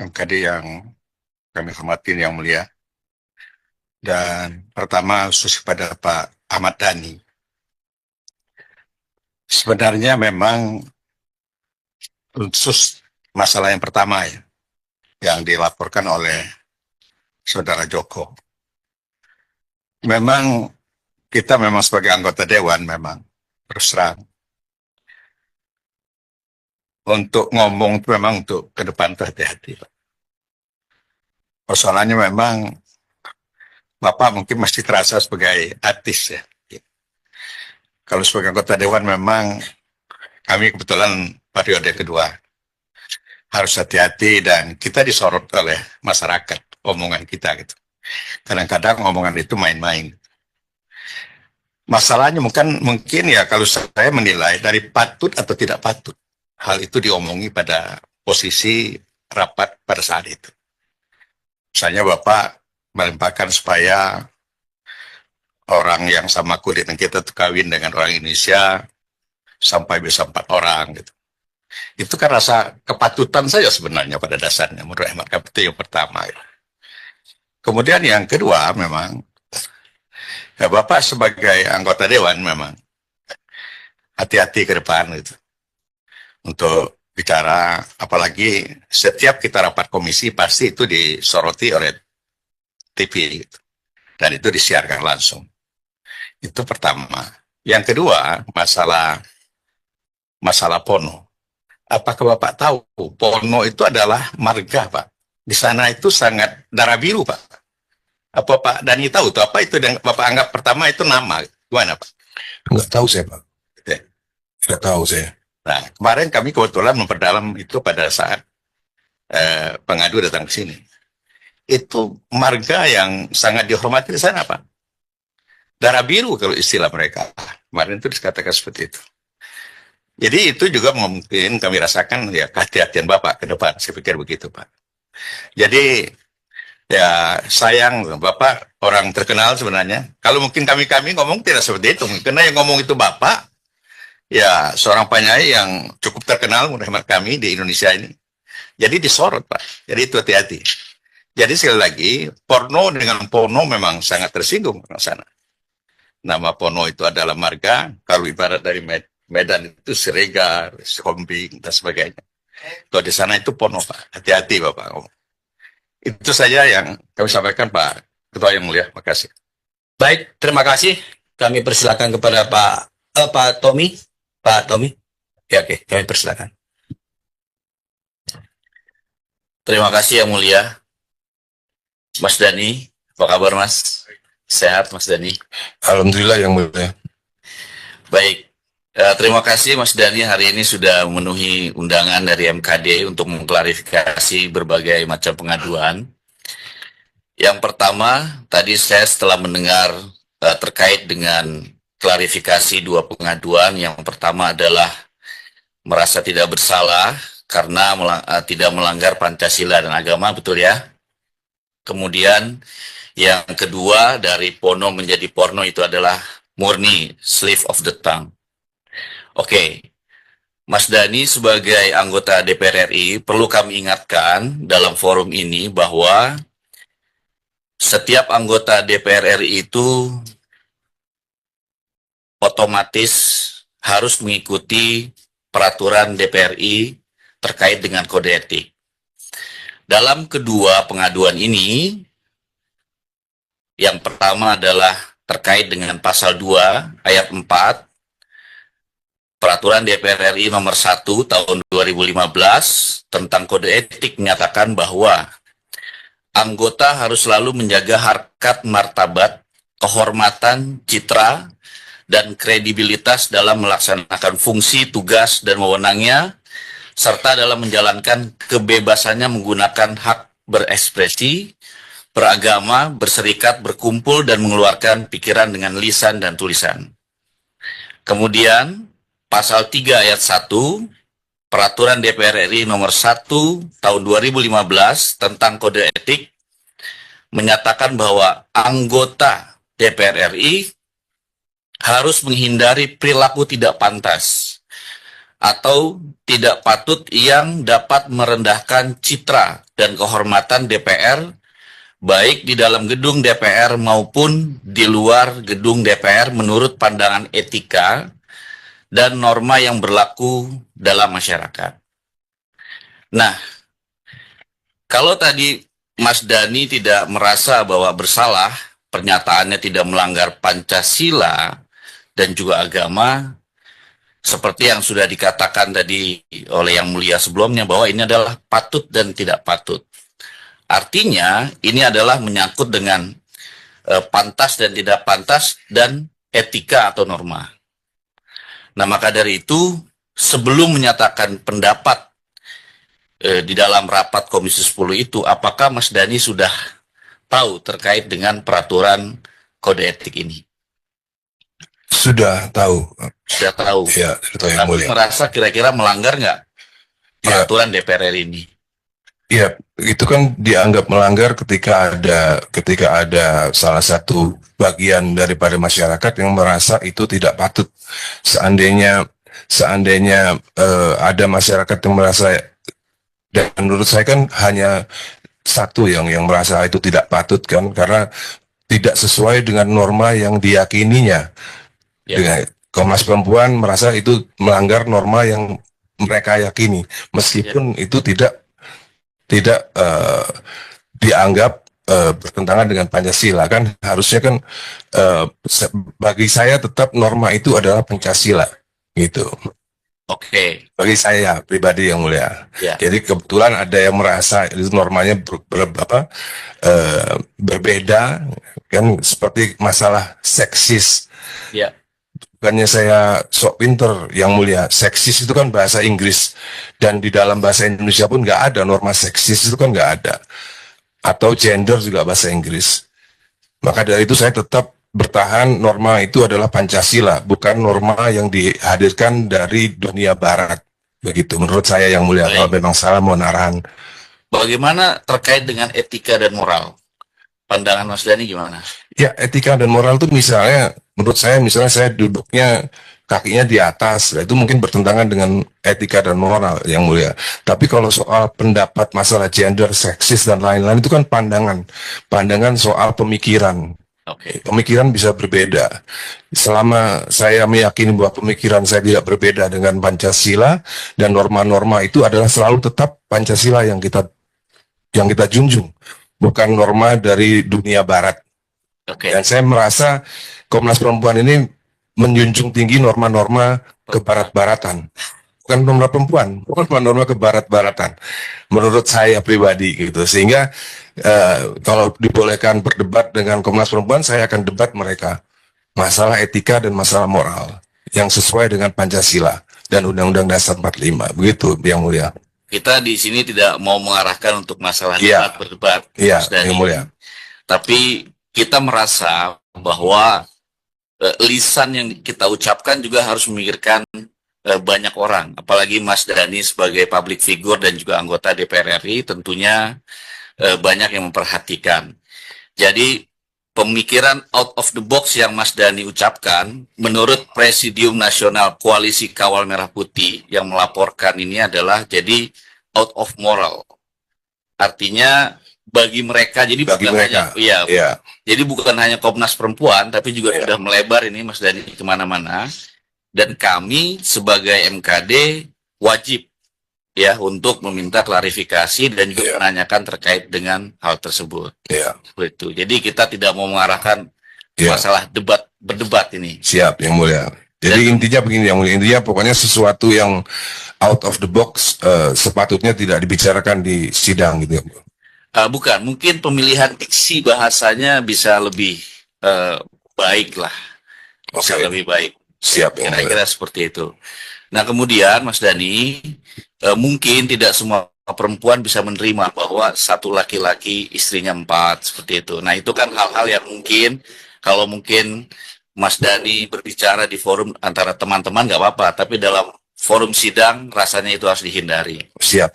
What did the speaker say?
MKD yang kami hormati yang mulia. Dan pertama khusus kepada Pak Ahmad Dhani. Sebenarnya memang khusus masalah yang pertama ya, yang dilaporkan oleh Saudara Joko. Memang kita memang sebagai anggota Dewan memang terus terang untuk ngomong itu memang untuk ke depan itu hati-hati. Persoalannya memang Bapak mungkin masih terasa sebagai artis ya. Kalau sebagai anggota Dewan memang kami kebetulan periode kedua harus hati-hati dan kita disorot oleh masyarakat omongan kita gitu. Kadang-kadang omongan itu main-main. Masalahnya mungkin ya kalau saya menilai dari patut atau tidak patut hal itu diomongi pada posisi rapat pada saat itu. Misalnya Bapak melimpahkan supaya orang yang sama kulit yang kita kawin dengan orang Indonesia sampai bisa 4 orang gitu. Itu kan rasa kepatutan saja sebenarnya pada dasarnya menurut hemat kami itu yang pertama. Gitu. Kemudian yang kedua memang ya Bapak sebagai anggota Dewan memang hati-hati ke depan gitu. Untuk bicara, apalagi setiap kita rapat komisi pasti itu disoroti oleh TV gitu. Dan itu disiarkan langsung. Itu pertama. Yang kedua, masalah Pono. Apakah Bapak tahu Pono itu adalah marga, Pak? Di sana itu sangat darah biru, Pak. Apa Pak Dhani tahu tuh apa itu yang Bapak anggap pertama itu nama? Gimana, Pak? Nggak tahu saya, Pak. Ya. Nggak tahu saya. Nah, kemarin kami kebetulan memperdalam itu pada saat pengadu datang ke sini. Itu marga yang sangat dihormati di sana, Pak. Darah biru kalau istilah mereka. Kemarin itu dikatakan seperti itu. Jadi itu juga mungkin kami rasakan ya kehati-hatian Bapak ke depan. Saya pikir begitu, Pak. Jadi ya sayang Bapak orang terkenal sebenarnya. Kalau mungkin kami ngomong tidak seperti itu. Karena yang ngomong itu Bapak, ya seorang penyanyi yang cukup terkenal menurut hemat kami di Indonesia ini. Jadi disorot, Pak. Jadi itu hati-hati. Jadi sekali lagi, Porno dengan Pono memang sangat tersinggung di sana. Nama Pono itu adalah marga, kalau ibarat dari Medan itu Siregar, Sombing, dan sebagainya. Kalau di sana itu Pono, Pak. Hati-hati, Bapak. Itu saja yang kami sampaikan, Pak Ketua yang mulia. Terima kasih. Baik, terima kasih. Kami persilakan kepada Pak Tommy. Pak Tommy. Ya, oke, kami persilakan. Terima kasih yang mulia. Mas Dhani, apa kabar Mas? Sehat Mas Dhani? Alhamdulillah yang mulia. Baik, terima kasih Mas Dhani hari ini sudah memenuhi undangan dari MKD untuk mengklarifikasi berbagai macam pengaduan. Yang pertama, tadi saya setelah mendengar terkait dengan klarifikasi 2 pengaduan. Yang pertama adalah merasa tidak bersalah karena tidak melanggar Pancasila dan agama, betul ya? Kemudian yang kedua dari Pono menjadi Porno itu adalah murni slip of the tongue. Oke, Mas Dhani sebagai anggota DPR RI perlu kami ingatkan dalam forum ini bahwa setiap anggota DPR RI itu otomatis harus mengikuti peraturan DPR RI terkait dengan kode etik. Dalam kedua pengaduan ini, yang pertama adalah terkait dengan pasal 2 ayat 4 Peraturan DPR RI nomor 1 tahun 2015 tentang kode etik menyatakan bahwa anggota harus selalu menjaga harkat martabat, kehormatan, citra, dan kredibilitas dalam melaksanakan fungsi, tugas, dan wewenangnya, serta dalam menjalankan kebebasannya menggunakan hak berekspresi, beragama, berserikat, berkumpul, dan mengeluarkan pikiran dengan lisan dan tulisan. Kemudian, pasal 3 ayat 1, Peraturan DPR RI nomor 1 tahun 2015 tentang kode etik, menyatakan bahwa anggota DPR RI harus menghindari perilaku tidak pantas atau tidak patut yang dapat merendahkan citra dan kehormatan DPR, baik di dalam gedung DPR maupun di luar gedung DPR menurut pandangan etika dan norma yang berlaku dalam masyarakat. Nah, kalau tadi Mas Dhani tidak merasa bahwa bersalah, pernyataannya tidak melanggar Pancasila dan juga agama, seperti yang sudah dikatakan tadi oleh Yang Mulia sebelumnya, bahwa ini adalah patut dan tidak patut. Artinya, ini adalah menyangkut dengan pantas dan tidak pantas dan etika atau norma. Nah, maka dari itu, sebelum menyatakan pendapat di dalam rapat Komisi 10 itu, apakah Mas Dhani sudah tahu terkait dengan peraturan kode etik ini? Sudah tahu. Sudah tahu. Ya, sudah tahu Yang Tapi Mulia. merasa kira-kira melanggar nggak peraturan DPR RI ini? Ya, itu kan dianggap melanggar ketika ada salah satu bagian daripada masyarakat yang merasa itu tidak patut. Seandainya ada masyarakat yang merasa, dan menurut saya kan hanya satu yang merasa itu tidak patut kan, karena tidak sesuai dengan norma yang diyakininya. Ya. Dengan Komnas Perempuan merasa itu melanggar norma yang mereka yakini, meskipun itu tidak dianggap bertentangan dengan Pancasila. Kan harusnya kan bagi saya tetap norma itu adalah Pancasila gitu. Oke. Bagi saya pribadi Yang Mulia. Ya. Jadi kebetulan ada yang merasa itu normanya berbeda kan, seperti masalah seksis. Ya. Bukannya saya sok pinter Yang Mulia, seksis itu kan bahasa Inggris, dan di dalam bahasa Indonesia pun nggak ada norma seksis, itu kan nggak ada. Atau gender juga bahasa Inggris. Maka dari itu saya tetap bertahan norma itu adalah Pancasila, bukan norma yang dihadirkan dari dunia Barat. Begitu menurut saya Yang Mulia. Baik. Kalau memang salah mohon arahan. Bagaimana terkait dengan etika dan moral? Pandangan Mas Dhani gimana? Ya, etika dan moral itu misalnya, menurut saya, misalnya saya duduknya kakinya di atas, itu mungkin bertentangan dengan etika dan moral Yang Mulia. Tapi kalau soal pendapat masalah gender, seksis, dan lain-lain, itu kan pandangan soal pemikiran. Oke. Pemikiran bisa berbeda. Selama saya meyakini bahwa pemikiran saya tidak berbeda dengan Pancasila, dan norma-norma itu adalah selalu tetap Pancasila yang kita junjung, bukan norma dari dunia Barat. Oke. Dan saya merasa Komnas Perempuan ini menjunjung tinggi norma-norma kebarat-baratan. Bukan norma perempuan, bukan norma kebarat-baratan. Menurut saya pribadi gitu. Sehingga kalau dibolehkan berdebat dengan Komnas Perempuan, saya akan debat mereka. Masalah etika dan masalah moral yang sesuai dengan Pancasila dan Undang-Undang Dasar 45. Begitu Yang Mulia. Kita di sini tidak mau mengarahkan untuk masalah Iya. berdebat, Iya, Mas Dhani. Yang Mulia. Tapi kita merasa bahwa lisan yang kita ucapkan juga harus memikirkan banyak orang, apalagi Mas Dhani sebagai public figure dan juga anggota DPR RI tentunya banyak yang memperhatikan. Jadi pemikiran out of the box yang Mas Dhani ucapkan, menurut Presidium Nasional Koalisi Kawal Merah Putih yang melaporkan ini adalah jadi out of moral. Artinya bagi mereka, jadi Bagi bukan mereka. hanya, iya, Ya, jadi bukan hanya Komnas Perempuan, tapi juga Iya. sudah melebar ini Mas Dhani kemana-mana. Dan kami sebagai MKD wajib ya untuk meminta klarifikasi dan juga Iya. menanyakan terkait dengan hal tersebut. ya, Begitu. Jadi kita tidak mau mengarahkan ya. masalah berdebat ini. Siap Yang Mulia. Jadi intinya begini Yang Mulia, intinya pokoknya sesuatu yang out of the box sepatutnya tidak dibicarakan di sidang gitu. Bukan, mungkin pemilihan diksi bahasanya bisa lebih baik lah, bisa Oke. lebih baik. Siap Yang Mulia. Kira-kira seperti itu. Nah kemudian Mas Dhani, mungkin tidak semua perempuan bisa menerima bahwa satu laki-laki istrinya 4 seperti itu. Nah itu kan hal-hal yang mungkin kalau mungkin Mas Dhani berbicara di forum antara teman-teman nggak apa-apa, tapi dalam forum sidang rasanya itu harus dihindari. Siap.